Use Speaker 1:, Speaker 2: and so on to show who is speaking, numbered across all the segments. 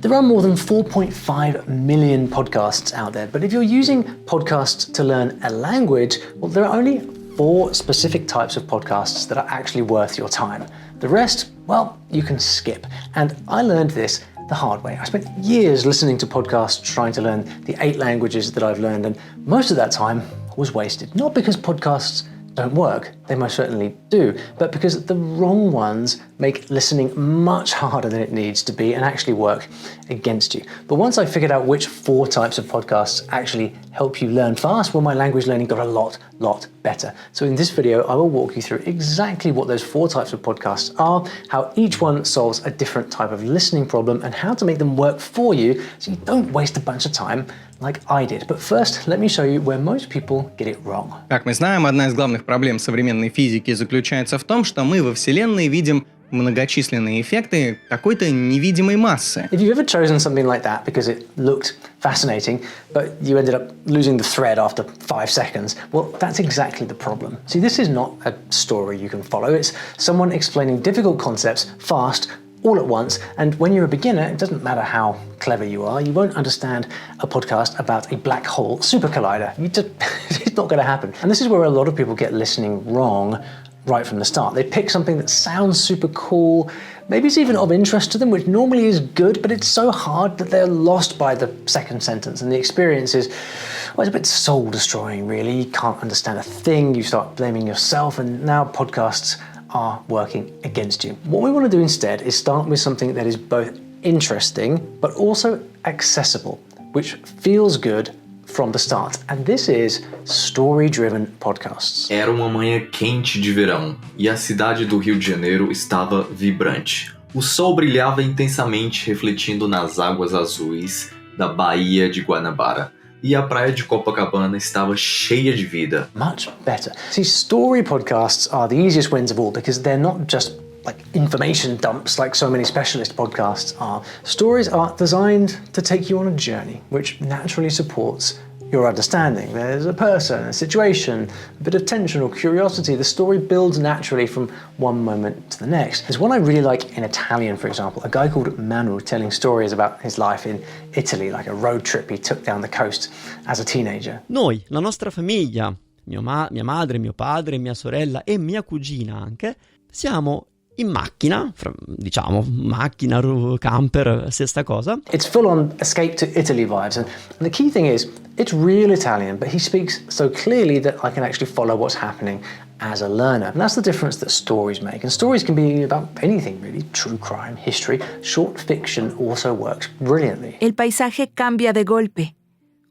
Speaker 1: There are more than 4.5 million podcasts out there, but if you're using podcasts to learn a language, well, there are only 4 specific types of podcasts that are actually worth your time. The rest, well, you can skip. And I learned this the hard way. I spent years listening to podcasts trying to learn the 8 languages that I've learned, and most of that time was wasted. Not because podcasts don't work, they most certainly do, but because the wrong ones make listening much harder than it needs to be and actually work against you. But once I figured out which 4 types of podcasts actually help you learn fast, well, my language learning got a lot better. So in this video, I will walk you through exactly what those 4 types of podcasts are, how each one solves a different type of listening problem, and how to make them work for you so you don't waste a bunch of time like I did. But first, let me show you where most people get it wrong.
Speaker 2: Как мы знаем, одна из главных проблем современной физики заключается в том, что мы во Вселенной видим многочисленные эффекты какой-то невидимой массы.
Speaker 1: If you've ever chosen something like that because it looked fascinating, but you ended up losing the thread after 5 seconds, well, that's exactly the problem. See, this is not a story you can follow. It's someone explaining difficult concepts fast, all at once, and when you're a beginner, it doesn't matter how clever you are, you won't understand a podcast about a black hole super collider. It's not going to happen. And this is where a lot of people get listening wrong right from the start. They pick something that sounds super cool, maybe it's even of interest to them, which normally is good, but it's so hard that they're lost by the second sentence, and the experience is, well, it's a bit soul-destroying, really. You can't understand a thing, you start blaming yourself, and now podcasts are working against you. What we want to do instead is start with something that is both interesting but also accessible, which feels good from the start. And this is story-driven podcasts.
Speaker 3: Era uma manhã quente de verão e a cidade do Rio de Janeiro estava vibrante. O sol brilhava intensamente, refletindo nas águas azuis da Baía de Guanabara. E a praia de Copacabana estava cheia de vida.
Speaker 1: Much better. See, story podcasts are the easiest wins of all because they're not just like information dumps like so many specialist podcasts are. Stories are designed to take you on a journey, which naturally supports your understanding. There's a person, a situation, a bit of tension or curiosity. The story builds naturally from one moment to the next. There's one I really like in Italian, for example, a guy called Manu telling stories about his life in Italy, like a road trip he took down the coast as a teenager.
Speaker 4: Noi, la nostra famiglia, mia madre, mio padre, mia sorella e mia cugina anche, siamo in macchina, diciamo macchina, camper, stessa cosa.
Speaker 1: It's full on escape to Italy vibes, and the key thing is it's real Italian, but he speaks so clearly that I can actually follow what's happening as a learner. And that's the difference that stories make. And stories can be about anything really, true crime, history, short fiction also works brilliantly.
Speaker 5: El paisaje cambia de golpe.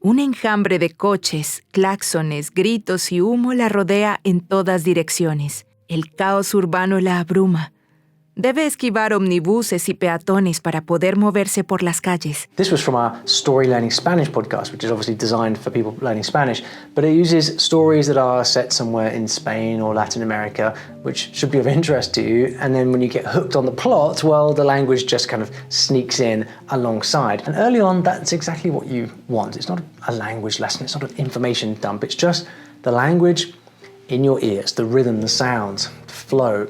Speaker 5: Un enjambre de coches, claxones, gritos y humo la rodea en todas direcciones. El caos urbano la abruma. Debe esquivar omnibuses y peatones para poder moverse por las calles.
Speaker 1: This was from our Story Learning Spanish podcast, which is obviously designed for people learning Spanish, but it uses stories that are set somewhere in Spain or Latin America, which should be of interest to you, and then when you get hooked on the plot, well, the language just kind of sneaks in alongside. And early on, that's exactly what you want. It's not a language lesson, it's not an information dump, it's just the language in your ears, the rhythm, the sounds, the flow,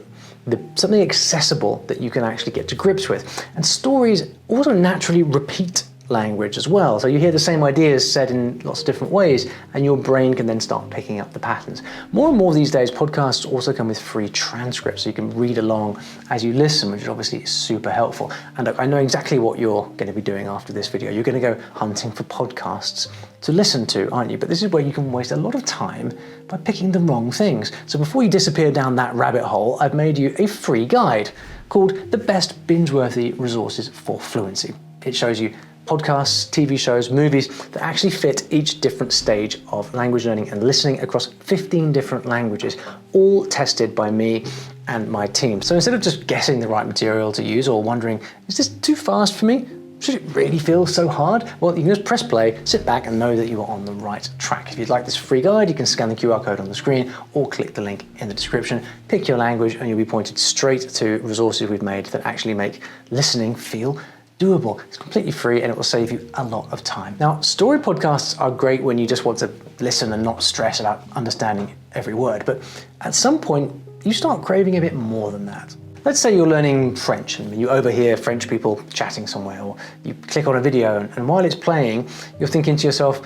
Speaker 1: something accessible that you can actually get to grips with. And stories also naturally repeat language as well. So you hear the same ideas said in lots of different ways, and your brain can then start picking up the patterns. More and more these days, podcasts also come with free transcripts, so you can read along as you listen, which obviously is super helpful. And I know exactly what you're going to be doing after this video. You're going to go hunting for podcasts to listen to, aren't you? But this is where you can waste a lot of time by picking the wrong things. So before you disappear down that rabbit hole, I've made you a free guide called The Best Binge-Worthy Resources for Fluency. It shows you podcasts, TV shows, movies that actually fit each different stage of language learning and listening across 15 different languages, all tested by me and my team. So instead of just guessing the right material to use or wondering, is this too fast for me? Should it really feel so hard? Well, you can just press play, sit back and know that you are on the right track. If you'd like this free guide, you can scan the QR code on the screen or click the link in the description, pick your language and you'll be pointed straight to resources we've made that actually make listening feel doable. It's completely free and it will save you a lot of time. Now, story podcasts are great when you just want to listen and not stress about understanding every word, but at some point you start craving a bit more than that. Let's say you're learning French and you overhear French people chatting somewhere, or you click on a video and while it's playing, you're thinking to yourself,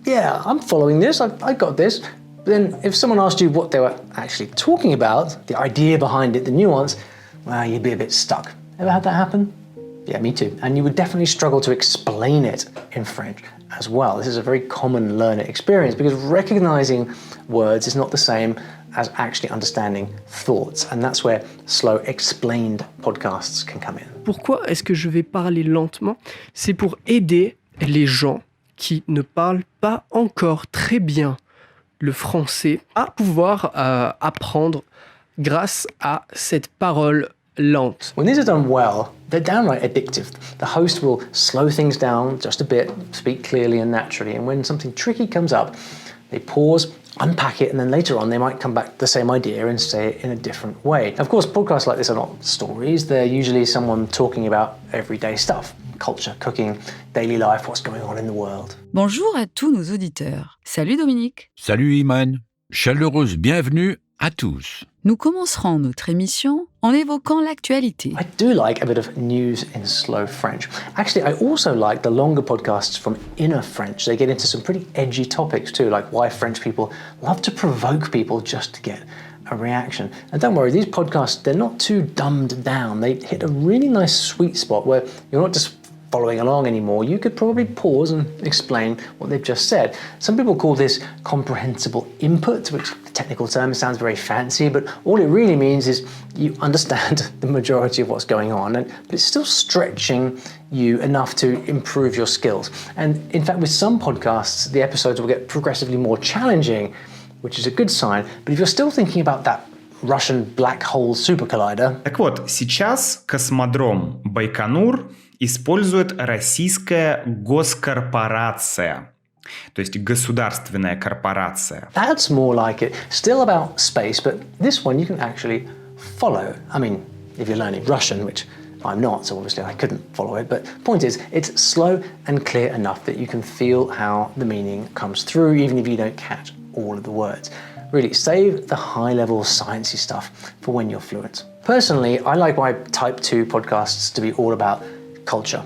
Speaker 1: yeah, I'm following this, I got this. But then if someone asked you what they were actually talking about, the idea behind it, the nuance, well, you'd be a bit stuck. Ever had that happen? Yeah, me too. And you would definitely struggle to explain it in French as well. This is a very common learner experience because recognizing words is not the same as actually understanding thoughts. And that's where slow explained podcasts can come in.
Speaker 6: Pourquoi est-ce que je vais parler lentement? C'est pour aider les gens qui ne parlent pas encore très bien le français à pouvoir apprendre grâce à cette parole lente.
Speaker 1: When these are done well, they're downright addictive. The host will slow things down just a bit, speak clearly and naturally, and when something tricky comes up, they pause, unpack it, and then later on they might come back to the same idea and say it in a different way. Of course, podcasts like this are not stories. They're usually someone talking about everyday stuff, culture, cooking, daily life, what's going on in the world.
Speaker 7: Bonjour à tous nos auditeurs. Salut Dominique.
Speaker 8: Salut Iman. Chaleureuse bienvenue à tous.
Speaker 7: Nous commencerons notre émission en évoquant l'actualité.
Speaker 1: I do like a bit of news in slow French. Actually, I also like the longer podcasts from Inner French. They get into some pretty edgy topics too, like why French people love to provoke people just to get a reaction. And don't worry, these podcasts, they're not too dumbed down. They hit a really nice sweet spot where you're not just following along anymore. You could probably pause and explain what they've just said. Some people call this comprehensible input, which the technical term sounds very fancy, but all it really means is you understand the majority of what's going on, but it's still stretching you enough to improve your skills. And in fact, with some podcasts, the episodes will get progressively more challenging, which is a good sign. But if you're still thinking about that Russian black hole super collider.
Speaker 9: Так вот, сейчас космодром Байконур использует российская госкорпорация, то есть государственная корпорация.
Speaker 1: That's more like it. Still about space, but this one you can actually follow. I mean, if you're learning Russian, which I'm not, so obviously I couldn't follow it, but the point is, it's slow and clear enough that you can feel how the meaning comes through, even if you don't catch all of the words. Really, save the high-level sciencey stuff for when you're fluent. Personally, I like my Type 2 podcasts to be all about culture,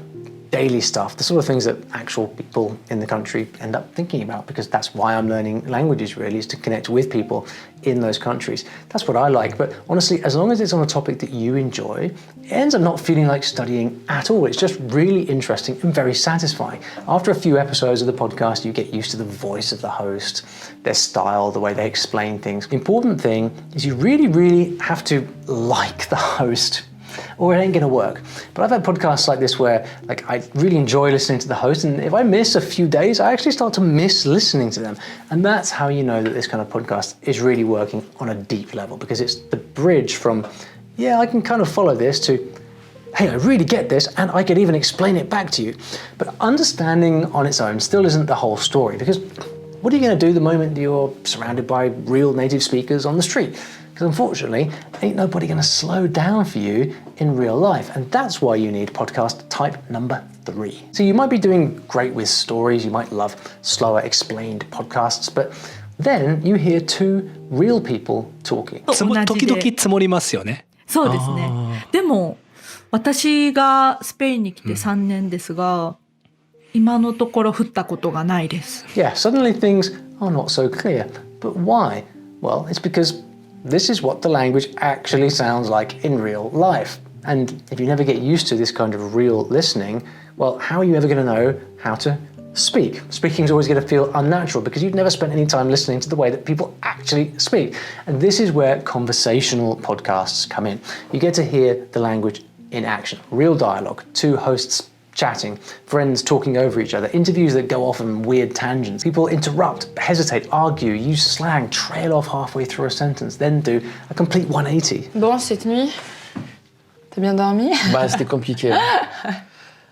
Speaker 1: daily stuff, the sort of things that actual people in the country end up thinking about, because that's why I'm learning languages, really, is to connect with people in those countries. That's what I like, but honestly, as long as it's on a topic that you enjoy, it ends up not feeling like studying at all. It's just really interesting and very satisfying. After a few episodes of the podcast, you get used to the voice of the host, their style, the way they explain things. The important thing is you really, really have to like the host, or it ain't gonna work. But I've had podcasts like this where I really enjoy listening to the host, and if I miss a few days, I actually start to miss listening to them. And that's how you know that this kind of podcast is really working on a deep level, because it's the bridge from, yeah, I can kind of follow this, to, hey, I really get this, and I could even explain it back to you. But understanding on its own still isn't the whole story, because what are you gonna do the moment you're surrounded by real native speakers on the street? Because unfortunately, ain't nobody going to slow down for you in real life. And that's why you need podcast type number 3. So you might be doing great with stories, you might love slower explained podcasts, but then you hear 2 real people talking.
Speaker 10: 時々積もりますよね。
Speaker 11: そうですね。でも、私がスペインに来て3年ですが、今のところ降ったことがないです。
Speaker 1: Yeah, suddenly things are not so clear. But why? Well, it's because this is what the language actually sounds like in real life. And if you never get used to this kind of real listening, well, how are you ever going to know how to speak? Speaking is always going to feel unnatural because you've never spent any time listening to the way that people actually speak. And this is where conversational podcasts come in. You get to hear the language in action, real dialogue, 2 hosts chatting, friends talking over each other, interviews that go off on weird tangents. People interrupt, hesitate, argue, use slang, trail off halfway through a sentence, then do a complete 180.
Speaker 12: Bon, cette nuit, t'as bien dormi?
Speaker 13: Bah, c'était compliqué.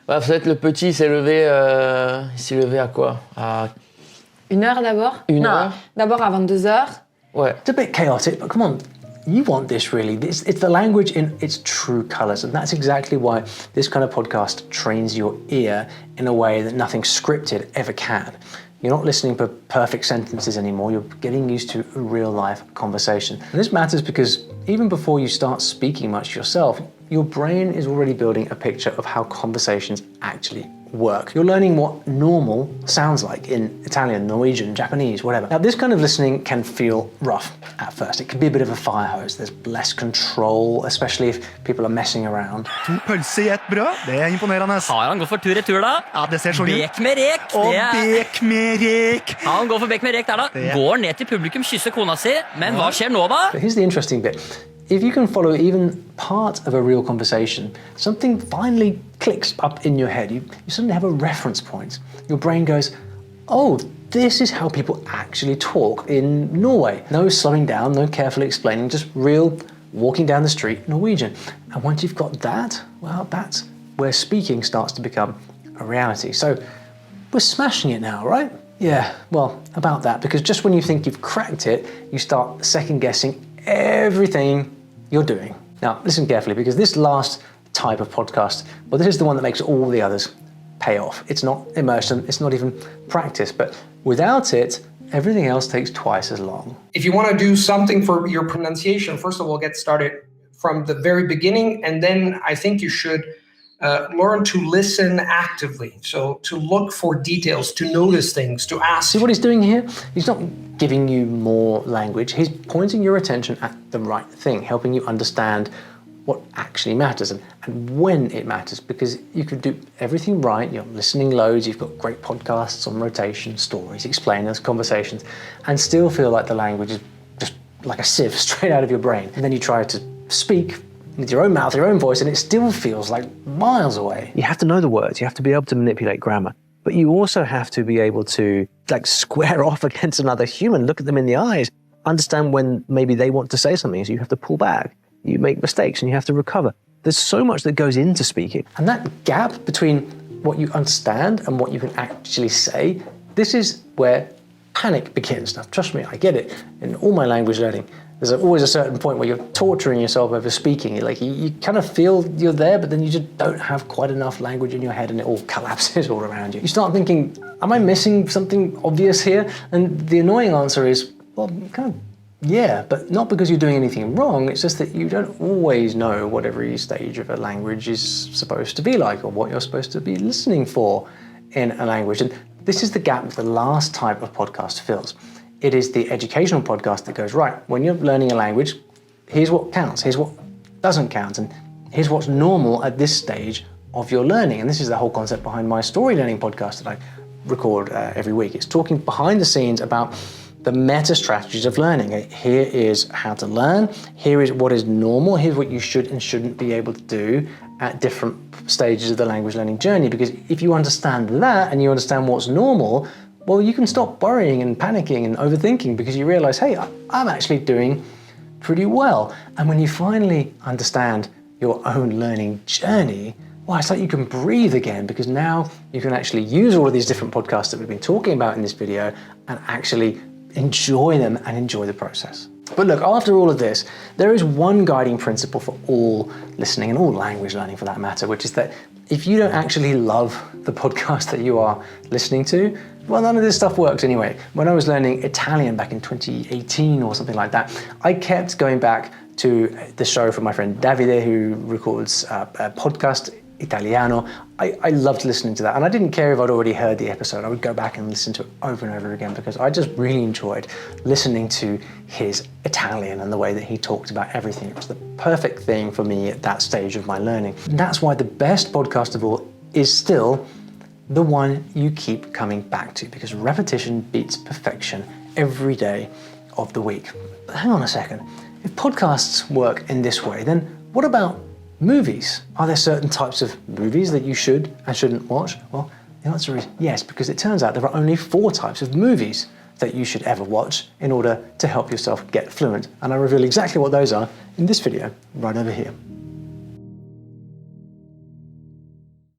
Speaker 13: Bah, peut-être le petit, il s'est levé à quoi? À
Speaker 12: 1 heure d'abord?
Speaker 13: 1 heure?
Speaker 12: D'abord à 22h.
Speaker 13: Ouais.
Speaker 1: It's a bit chaotic, but come on. you want this really. It's the language in its true colors. And that's exactly why this kind of podcast trains your ear in a way that nothing scripted ever can. You're not listening for perfect sentences anymore. You're getting used to a real life conversation. And this matters because even before you start speaking much yourself, your brain is already building a picture of how conversations actually work. You're learning what normal sounds like in Italian, Norwegian, Japanese, whatever. Now, this kind of listening can feel rough at first. It can be a bit of a fire hose. There's less control, especially if people are messing around.
Speaker 14: 2 pølser i ett brød, det er imponerende.
Speaker 15: Har han gått for tur i tur da?
Speaker 14: Ja, det ser sånn ut.
Speaker 15: Bek med rek.
Speaker 14: Og bek med rek.
Speaker 15: Han går for bek med rek der da. Går ned til publikum, kysser kona si. Men hva skjer nå da?
Speaker 1: But here's the interesting bit. If you can follow even part of a real conversation, something finally clicks up in your head. You suddenly have a reference point. Your brain goes, oh, this is how people actually talk in Norway. No slowing down, no carefully explaining, just real walking down the street Norwegian. And once you've got that, well, that's where speaking starts to become a reality. So we're smashing it now, right? Yeah, well, about that, because just when you think you've cracked it, you start second guessing everything you're doing. Now, listen carefully, because this last type of podcast, well, this is the one that makes all the others pay off. It's not immersion, it's not even practice, but without it, everything else takes twice as long.
Speaker 16: If you want to do something for your pronunciation, first of all, get started from the very beginning, and then I think you should learn to listen actively. So to look for details, to notice things, to ask.
Speaker 1: See what he's doing here? He's not giving you more language. He's pointing your attention at the right thing, helping you understand what actually matters and when it matters, because you could do everything right. You're listening loads, you've got great podcasts on rotation, stories, explainers, conversations, and still feel like the language is just like a sieve straight out of your brain. And then you try to speak with your own mouth, your own voice, and it still feels like miles away. You have to know the words, you have to be able to manipulate grammar, but you also have to be able to square off against another human, look at them in the eyes, understand when maybe they want to say something, so you have to pull back. You make mistakes and you have to recover. There's so much that goes into speaking. And that gap between what you understand and what you can actually say, this is where panic begins. Now, trust me, I get it. In all my language learning, there's always a certain point where you're torturing yourself over speaking. You kind of feel you're there, but then you just don't have quite enough language in your head and it all collapses all around you. You start thinking, am I missing something obvious here? And the annoying answer is, well, kind of, yeah, but not because you're doing anything wrong. It's just that you don't always know what every stage of a language is supposed to be like or what you're supposed to be listening for in a language. And this is the gap that the last type of podcast fills. It is the educational podcast that goes, right, when you're learning a language, here's what counts, here's what doesn't count, and here's what's normal at this stage of your learning. And this is the whole concept behind my story learning podcast that I record every week. It's talking behind the scenes about the meta strategies of learning. Here is how to learn, here is what is normal, here's what you should and shouldn't be able to do at different stages of the language learning journey. Because if you understand that and you understand what's normal, well, you can stop worrying and panicking and overthinking because you realize, hey, I'm actually doing pretty well. And when you finally understand your own learning journey, well, it's like you can breathe again, because now you can actually use all of these different podcasts that we've been talking about in this video and actually enjoy them and enjoy the process. But look, after all of this, there is one guiding principle for all listening and all language learning for that matter, which is that if you don't actually love the podcast that you are listening to, well, none of this stuff works anyway. When I was learning Italian back in 2018 or something like that, I kept going back to the show from my friend Davide, who records a podcast, Italiano. I loved listening to that, and I didn't care if I'd already heard the episode. I would go back and listen to it over and over again because I just really enjoyed listening to his Italian and the way that he talked about everything. It was the perfect thing for me at that stage of my learning. And that's why the best podcast of all is still the one you keep coming back to, because repetition beats perfection every day of the week. But hang on a second. If podcasts work in this way, then what about movies? Are there certain types of movies that you should and shouldn't watch? Well, the answer is yes, because it turns out there are only 4 types of movies that you should ever watch in order to help yourself get fluent. And I reveal exactly what those are in this video right over here.